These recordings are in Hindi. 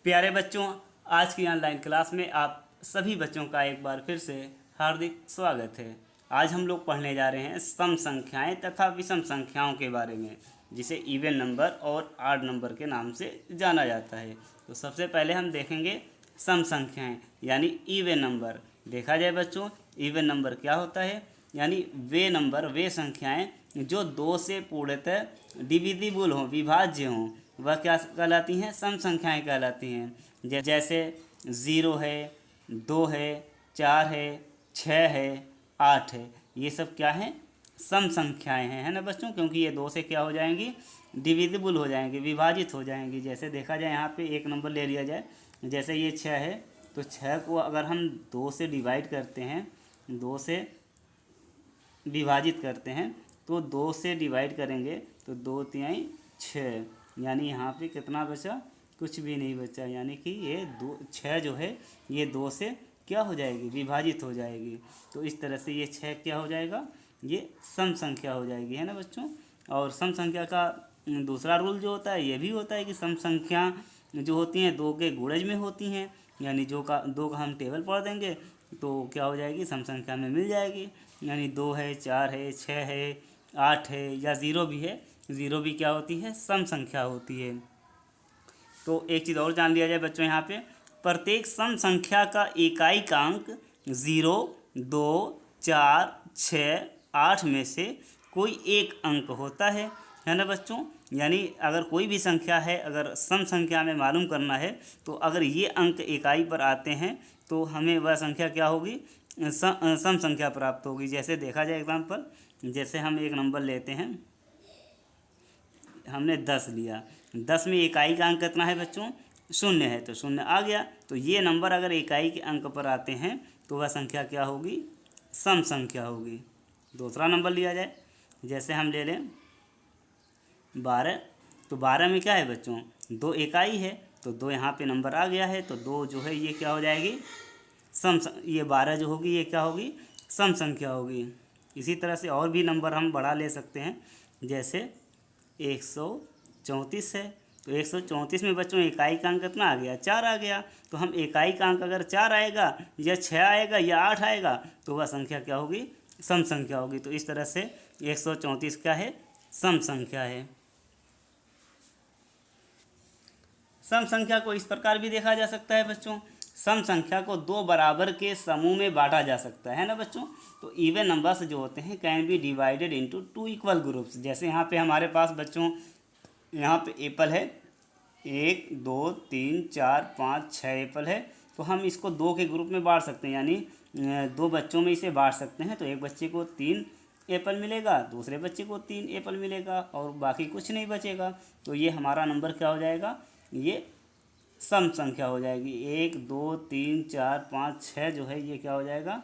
प्यारे बच्चों, आज की ऑनलाइन क्लास में आप सभी बच्चों का एक बार फिर से हार्दिक स्वागत है। आज हम लोग पढ़ने जा रहे हैं सम संख्याएं तथा विषम संख्याओं के बारे में, जिसे इवन नंबर और ऑड नंबर के नाम से जाना जाता है। तो सबसे पहले हम देखेंगे सम संख्याएं यानी इवन नंबर। देखा जाए बच्चों, इवन नंबर क्या होता है? यानी वे नंबर, वे संख्याएं जो दो से पूर्णतः डिविजिबल हों, विभाज्य हों, वह क्या कहलाती हैं? सम संख्याएं कहलाती हैं। जैसे 0 है, 2 है, 4 है, 6 है, 8 है, ये सब क्या हैं? सम संख्याएं हैं, है ना बच्चों? क्योंकि ये दो से क्या हो जाएंगी? डिविजिबल हो जाएंगी, विभाजित हो जाएंगी। जैसे देखा जाए, यहाँ पे एक नंबर ले लिया जाए, जैसे ये 6 है, तो 6 को अगर हम 2 से डिवाइड करते हैं, 2 से विभाजित करते हैं, तो 2 से डिवाइड करेंगे तो 2 तिहाई 6, यानी यहाँ पे कितना बचा? कुछ भी नहीं बचा। यानी कि ये 6 जो है ये 2 से क्या हो जाएगी? विभाजित हो जाएगी। तो इस तरह से ये 6 क्या हो जाएगा? ये सम संख्या हो जाएगी, है ना बच्चों? और सम संख्या का दूसरा रूल जो होता है, ये भी होता है कि सम संख्या जो होती हैं दो के गुणज में होती हैं। यानी दो का हम टेबल पढ़ देंगे तो क्या हो जाएगी? सम संख्या में मिल जाएगी। यानी 2 है, 4 है, 6 है, 8 है, या 0 भी है। 0 भी क्या होती है? सम संख्या होती है। तो एक चीज़ और जान लिया जाए बच्चों, यहाँ पे प्रत्येक सम संख्या का इकाई का अंक 0, 2, 4, 6, 8 में से कोई एक अंक होता है ना बच्चों? यानी अगर कोई भी संख्या है, अगर सम संख्या में मालूम करना है, तो अगर ये अंक इकाई पर आते हैं तो हमें वह संख्या क्या होगी? सम संख्या प्राप्त होगी। जैसे देखा जाए एग्जाम्पल, जैसे हम एक नंबर लेते हैं, हमने 10 लिया, 10 में इकाई का अंक कितना है बच्चों? 0 है, तो 0 आ गया। तो ये नंबर अगर इकाई के अंक पर आते हैं तो वह संख्या क्या होगी? सम संख्या होगी। दूसरा नंबर लिया जाए, जैसे हम ले लें 12, तो 12 में क्या है बच्चों? 2 इकाई है, तो 2 यहाँ पे नंबर आ गया है, तो 2 जो है ये क्या हो जाएगी? ये 12 जो होगी ये क्या होगी? सम संख्या होगी। इसी तरह से और भी नंबर हम बढ़ा ले सकते हैं, जैसे 134 है, तो 134 में बच्चों इकाई का अंक कितना आ गया? 4 आ गया। तो हम इकाई का अंक अगर 4 आएगा या 6 आएगा या 8 आएगा तो वह संख्या क्या होगी? सम संख्या होगी। तो इस तरह से 134 क्या है? सम संख्या है। सम संख्या को इस प्रकार भी देखा जा सकता है बच्चों, सम संख्या को दो बराबर के समूह में बांटा जा सकता है ना बच्चों? तो इवन नंबर्स जो होते हैं can be divided into 2 equal groups. जैसे यहाँ पे हमारे पास बच्चों, यहाँ पे एप्पल है, 1, 2, 3, 4, 5, 6 एप्पल है, तो हम इसको 2 के ग्रुप में बांट सकते हैं। यानी 2 बच्चों में इसे बांट सकते हैं। तो एक बच्चे को 3 एप्पल मिलेगा, दूसरे बच्चे को 3 एप्पल मिलेगा, और बाकी कुछ नहीं बचेगा। तो ये हमारा नंबर क्या हो जाएगा? ये सम संख्या हो जाएगी। 1, 2, 3, 4, 5, 6 जो है ये क्या हो जाएगा?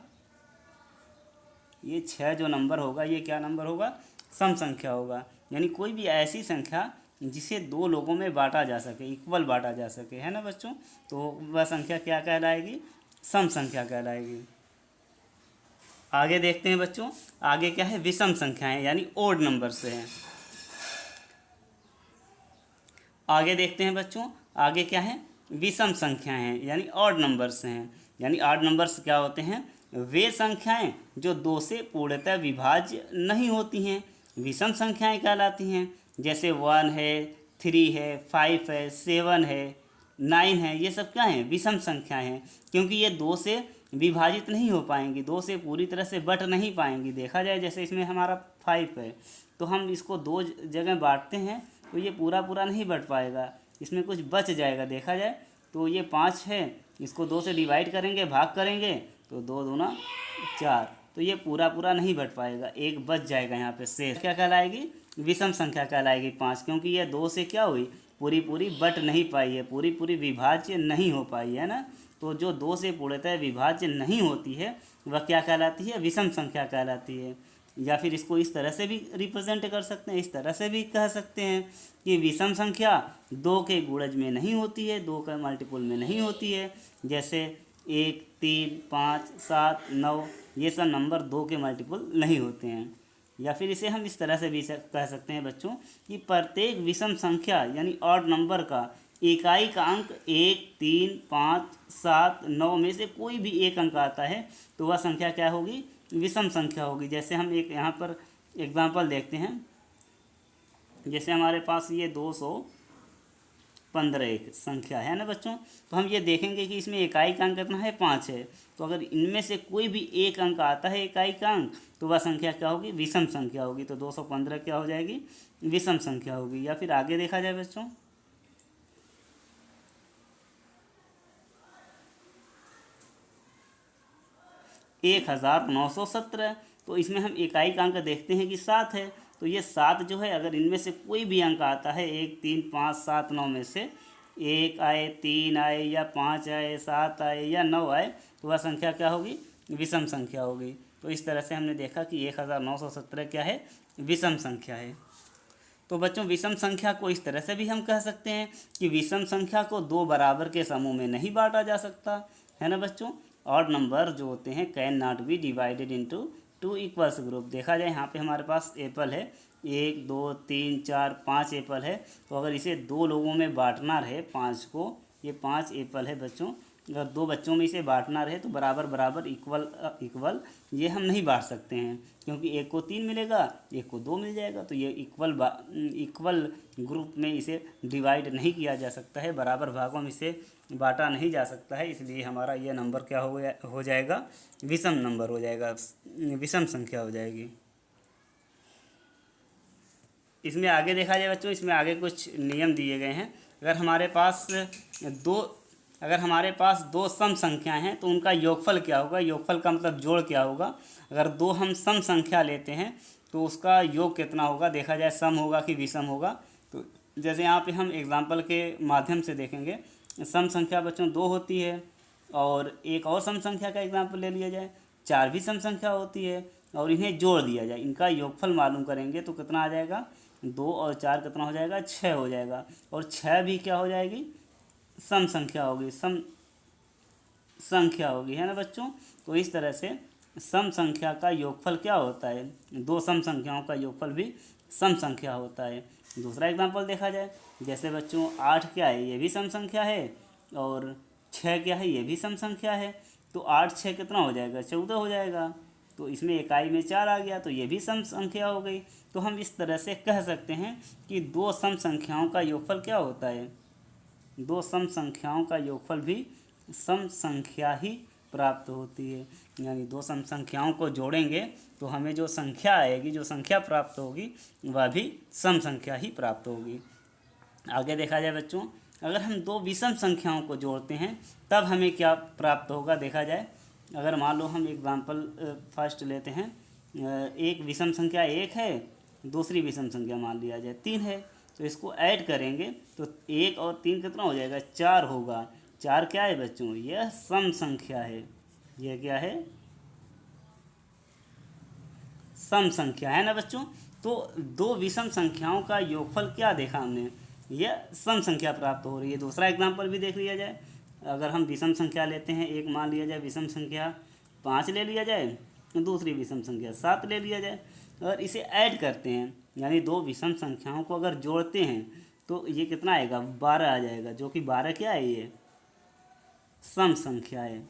ये 6 जो नंबर होगा ये क्या नंबर होगा? सम संख्या होगा। यानी कोई भी ऐसी संख्या जिसे 2 लोगों में बांटा जा सके, इक्वल बांटा जा सके, है ना बच्चों? तो वह संख्या क्या कहलाएगी? सम संख्या कहलाएगी। आगे देखते हैं बच्चों, आगे क्या है? विषम संख्याएं यानी ओड नंबर से हैं। आगे देखते हैं बच्चों, आगे क्या है? विषम संख्याएं हैं यानी ऑड नंबर्स हैं। यानी ऑड नंबर्स क्या होते हैं? वे संख्याएं जो 2 से पूर्णतः विभाज्य नहीं होती हैं, विषम संख्याएं कहलाती हैं। जैसे 1 है, 3 है, 5 है, 7 है, 9 है, ये सब क्या हैं? विषम संख्याएं हैं, क्योंकि ये 2 से विभाजित नहीं हो पाएंगी, 2 से पूरी तरह से बट नहीं पाएंगी। देखा जाए जैसे इसमें हमारा 5 है, तो हम इसको 2 जगह बांटते हैं तो ये पूरा पूरा नहीं बट पाएगा, इसमें कुछ बच जाएगा। देखा जाए तो ये 5 है, इसको 2 से डिवाइड करेंगे, भाग करेंगे, तो 2 दूना 4, तो ये पूरा पूरा नहीं बट पाएगा, एक बच जाएगा यहाँ पे शेष। क्या कहलाएगी? विषम संख्या कहलाएगी 5, क्योंकि ये 2 से क्या हुई? पूरी पूरी बट नहीं पाई है, पूरी पूरी विभाज्य नहीं हो पाई है ना? तो जो 2 से पूर्णतः विभाज्य नहीं होती है वह क्या कहलाती है? विषम संख्या कहलाती है। या फिर इसको इस तरह से भी रिप्रेजेंट कर सकते हैं, इस तरह से भी कह सकते हैं कि विषम संख्या 2 के गुणज में नहीं होती है, 2 का मल्टीपल में नहीं होती है। जैसे 1, 3, 5, 7, 9, ये सब नंबर 2 के मल्टीपल नहीं होते हैं। या फिर इसे हम इस तरह से भी कह सकते हैं बच्चों कि प्रत्येक विषम संख्या यानी ऑड नंबर का इकाई का अंक 1, 3, 5, 7, 9 में से कोई भी एक अंक आता है तो वह संख्या क्या होगी? विषम संख्या होगी। जैसे हम एक यहाँ पर एग्जाम्पल देखते हैं। जैसे हमारे पास ये 215 एक संख्या है ना बच्चों, तो हम ये देखेंगे कि इसमें इकाई का अंक कितना है? 5 है। तो अगर इनमें से कोई भी एक अंक आता है इकाई का अंक, तो वह संख्या क्या होगी? विषम संख्या होगी। तो 215 क्या हो जाएगी? विषम संख्या होगी। या फिर आगे देखा जाए बच्चों, 1917, तो इसमें हम इकाई का अंक देखते हैं कि 7 है। तो ये 7 जो है, अगर इनमें से कोई भी अंक आता है 1, 3, 5, 7, 9 में से, 1 आए, 3 आए, या 5 आए, 7 आए, या 9 आए, तो वह संख्या क्या होगी? विषम संख्या होगी। तो इस तरह से हमने देखा कि 1917 क्या है? विषम संख्या है। तो बच्चों, विषम संख्या को इस तरह से भी हम कह सकते हैं कि विषम संख्या को दो बराबर के समूह में नहीं बांटा जा सकता, है ना बच्चों। और नंबर जो होते हैं can not be divided into two equals group. देखा जाए यहाँ पे हमारे पास एप्पल है, 1, 2, 3, 4, 5 एप्पल है। तो अगर इसे दो लोगों में बांटना रहे, 5 को, ये 5 एप्पल है बच्चों, अगर दो बच्चों में इसे बांटना रहे तो बराबर बराबर इक्वल इक्वल ये हम नहीं बांट सकते हैं, क्योंकि एक को 3 मिलेगा, एक को 2 मिल जाएगा। तो ये इक्वल ग्रुप में इसे डिवाइड नहीं किया जा सकता है, बराबर भागों में इसे बांटा नहीं जा सकता है। इसलिए हमारा यह नंबर क्या हो जाएगा? विषम नंबर हो जाएगा, विषम संख्या हो जाएगी। इसमें आगे देखा जाए बच्चों, इसमें आगे कुछ नियम दिए गए हैं। दो अगर हमारे पास दो सम संख्याएं हैं तो उनका योगफल क्या होगा? योगफल का मतलब जोड़ क्या होगा? अगर दो हम सम संख्या लेते हैं तो उसका योग कितना होगा? देखा जाए सम होगा कि विषम होगा। तो जैसे यहाँ पे हम एग्जाम्पल के माध्यम से देखेंगे। सम संख्या बच्चों 2 होती है, और एक और सम संख्या का एग्जाम्पल ले लिया जाए, 4 भी सम संख्या होती है, और इन्हें जोड़ दिया जाए, इनका योगफल मालूम करेंगे तो कितना आ जाएगा? 2 और 4 कितना हो जाएगा? 6 हो जाएगा। और 6 भी क्या हो जाएगी? सम संख्या होगी, सम संख्या होगी, है ना बच्चों। तो इस तरह से सम संख्या का योगफल क्या होता है? दो सम संख्याओं का योगफल भी सम संख्या होता है। दूसरा एग्जांपल देखा जाए, जैसे बच्चों 8 क्या है? ये भी सम संख्या है, और 6 क्या है? ये भी सम संख्या है। तो 8, 6 कितना हो जाएगा? 14 हो जाएगा। तो इसमें इकाई में 4 आ गया, तो ये भी सम संख्या हो गई। तो हम इस तरह से कह सकते हैं कि दो सम संख्याओं का योगफल क्या होता है? दो सम संख्याओं का योगफल भी सम संख्या ही प्राप्त होती है। यानी दो सम संख्याओं को जोड़ेंगे तो हमें जो संख्या आएगी, जो संख्या प्राप्त होगी, वह भी सम संख्या ही प्राप्त होगी। आगे देखा जाए बच्चों, अगर हम दो विषम संख्याओं को जोड़ते हैं तब हमें क्या प्राप्त होगा? देखा जाए, अगर मान लो हम एग्जाम्पल फर्स्ट लेते हैं, एक विषम संख्या 1 है, दूसरी विषम संख्या मान लिया जाए 3 है। तो इसको ऐड करेंगे तो 1 और 3 कितना हो जाएगा? 4 होगा। 4 क्या है बच्चों? यह सम संख्या है। यह क्या है? सम संख्या है ना बच्चों। तो दो विषम संख्याओं का योगफल क्या देखा हमने? यह सम संख्या प्राप्त हो रही है। दूसरा एग्जाम्पल भी देख लिया जाए, अगर हम विषम संख्या लेते हैं, एक मान लिया जाए विषम संख्या 5 ले लिया जाए, दूसरी विषम संख्या 7 ले लिया जाए, और इसे ऐड करते हैं, यानी दो विषम संख्याओं को अगर जोड़ते हैं तो ये कितना आएगा? 12 आ जाएगा, जो कि 12 क्या है? ये सम संख्या है।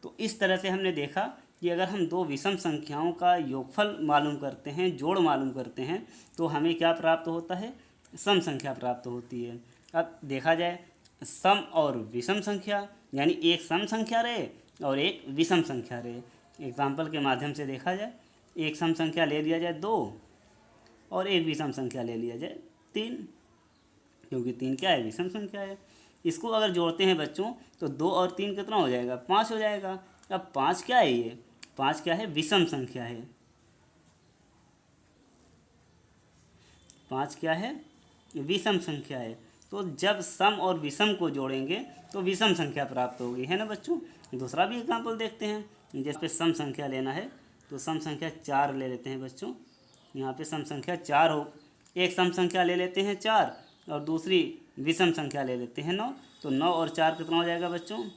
तो इस तरह से हमने देखा कि अगर हम दो विषम संख्याओं का योगफल मालूम करते हैं, जोड़ मालूम करते हैं, तो हमें क्या प्राप्त होता है? सम संख्या प्राप्त होती है। अब देखा जाए, सम और विषम संख्या, यानी एक सम संख्या रहे और एक विषम संख्या रहे। एग्जाम्पल के माध्यम से देखा जाए, एक सम संख्या ले लिया जाए 2, और एक विषम संख्या ले लिया जाए 3, क्योंकि 3 क्या है? विषम संख्या है। इसको अगर जोड़ते हैं बच्चों तो 2 और 3 कितना हो जाएगा? 5 हो जाएगा। अब 5 क्या है? ये 5 क्या है? विषम संख्या है। 5 क्या है? विषम संख्या है। तो जब सम और विषम को जोड़ेंगे तो विषम संख्या प्राप्त होगी, है ना बच्चों। दूसरा भी एग्जाम्पल देखते हैं, जिस पे सम संख्या लेना है तो सम संख्या 4 ले लेते हैं बच्चों। यहाँ पे सम संख्या 4 हो, एक सम संख्या ले लेते हैं 4, और दूसरी विषम संख्या ले लेते हैं 9। तो 9 और 4 कितना हो जाएगा बच्चों?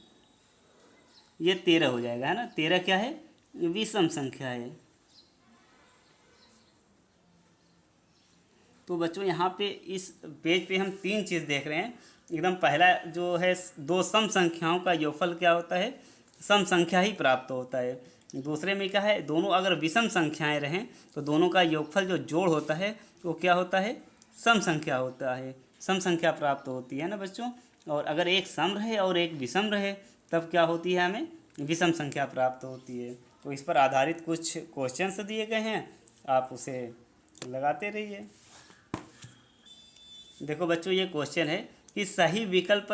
ये 13 हो जाएगा, है ना। 13 क्या है? विषम संख्या है। तो बच्चों यहाँ पे इस पेज पे हम तीन चीज़ देख रहे हैं। एकदम पहला जो है, दो सम संख्याओं का योगफल क्या होता है, सम संख्या ही प्राप्त होता है। दूसरे में क्या है, दोनों अगर विषम संख्याएं रहें तो दोनों का योगफल जो जोड़ होता है वो क्या होता है, सम संख्या होता है, सम संख्या प्राप्त होती है ना बच्चों। और अगर एक सम रहे और एक विषम रहे तब क्या होती है, हमें विषम संख्या प्राप्त होती है। तो इस पर आधारित कुछ क्वेश्चंस दिए गए हैं, आप उसे लगाते रहिए। देखो बच्चों, ये क्वेश्चन है कि सही विकल्प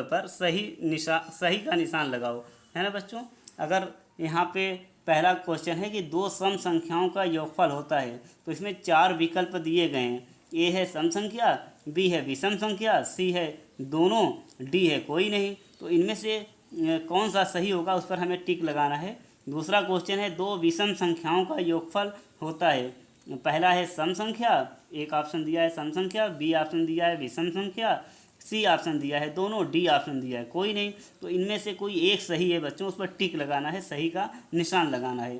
पर सही का निशान लगाओ, है ना बच्चों। अगर यहाँ पे पहला क्वेश्चन है कि दो सम संख्याओं का योगफल होता है, तो इसमें चार विकल्प दिए गए हैं। ए है सम संख्या, बी है विषम संख्या, सी है दोनों, डी है कोई नहीं। तो इनमें से कौन सा सही होगा उस पर हमें टिक लगाना है। दूसरा क्वेश्चन है दो विषम संख्याओं का योगफल होता है। पहला है सम संख्या, एक ऑप्शन दिया है सम संख्या, बी ऑप्शन दिया है विषम संख्या, सी ऑप्शन दिया है दोनों, डी ऑप्शन दिया है कोई नहीं। तो इनमें से कोई एक सही है बच्चों, उस पर टिक लगाना है, सही का निशान लगाना है।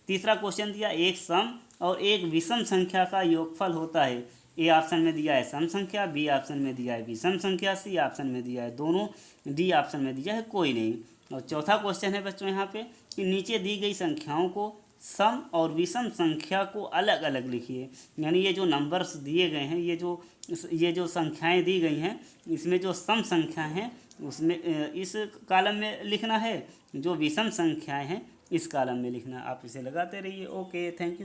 तीसरा क्वेश्चन दिया एक सम और एक विषम संख्या का योगफल होता है। ए ऑप्शन में दिया है सम संख्या, बी ऑप्शन में दिया है विषम संख्या, सी ऑप्शन में दिया है दोनों, डी ऑप्शन में दिया है कोई नहीं। और चौथा क्वेश्चन है बच्चों यहाँ पे कि नीचे दी गई संख्याओं को सम और विषम संख्या को अलग अलग लिखिए। यानी ये जो नंबर्स दिए गए हैं, ये जो संख्याएं दी गई हैं, इसमें जो सम संख्या हैं उसमें इस कॉलम में लिखना है, जो विषम संख्याएं हैं इस कॉलम में लिखना। आप इसे लगाते रहिए। Okay, thank you.